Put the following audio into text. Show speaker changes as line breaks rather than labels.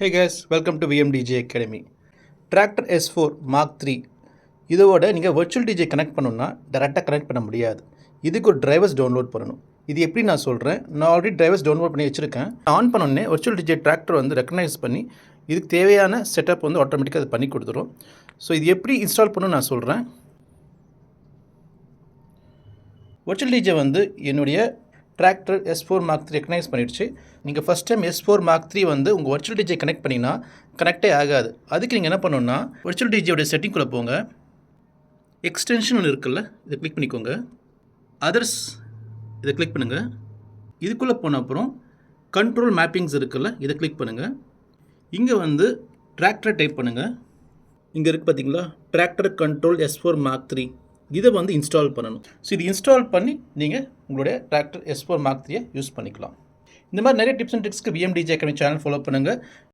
Hey guys, welcome to VMDJ Academy. Tractor S4 Mark 3 இதோட நீங்கள் virtual DJ connect பண்ணணும்னா டேரெக்டாக கனெக்ட் பண்ண முடியாது. இதுக்கு ஒரு டிரைவர்ஸ் டவுன்லோட் பண்ணணும். இது எப்படி நான் சொல்கிறேன், நான் ஆல்ரெடி டிரைவர்ஸ் டவுன்லோட் பண்ணி வச்சுருக்கேன். ஆன் பண்ணோடனே virtual DJ டிராக்டர் வந்து ரெக்கக்னைஸ் பண்ணி இதுக்கு தேவையான செட்டப் வந்து ஆட்டோமேட்டிக்காக அது பண்ணி கொடுத்துரும். ஸோ இது எப்படி இன்ஸ்டால் பண்ணணும்னு நான் சொல்கிறேன். virtual DJ வந்து என்னுடைய டிராக்டர் S4 Mark 3 ரெக்கக்னைஸ் பண்ணிடுச்சு. நீங்கள் ஃபஸ்ட் டைம் S4 Mark 3 வந்து உங்கள் virtual DJ கனெக்ட் பண்ணிங்கன்னா கனெக்டே ஆகாது. அதுக்கு நீங்கள் என்ன பண்ணணுன்னா virtual DJயோட செட்டிங்குள்ளே போங்க. எக்ஸ்டென்ஷன் ஒன்று இருக்குல்ல, இதை கிளிக் பண்ணிக்கோங்க. அதர்ஸ் இதை கிளிக் பண்ணுங்கள். இதுக்குள்ளே போன அப்புறம் கண்ட்ரோல் மேப்பிங்ஸ் இருக்குல்ல, இதை கிளிக் பண்ணுங்கள். இங்கே வந்து டிராக்டரை டைப் பண்ணுங்கள். இங்கே இருக்குது பார்த்தீங்களா, டிராக்டர் கண்ட்ரோல் S4 Mark 3 இதை வந்து இன்ஸ்டால் பண்ணணும். ஸோ இது இன்ஸ்டால் பண்ணி நீங்கள் உங்களுடைய டிராக்டர் S4 Mark 3 யூஸ் பண்ணிக்கலாம். இந்த மாதிரி நிறைய டிப்ஸ் அண்ட் ட்ரிக்ஸ்க்கு VMDJ அகாடமி சேனல் ஃபாலோ பண்ணுங்கள்.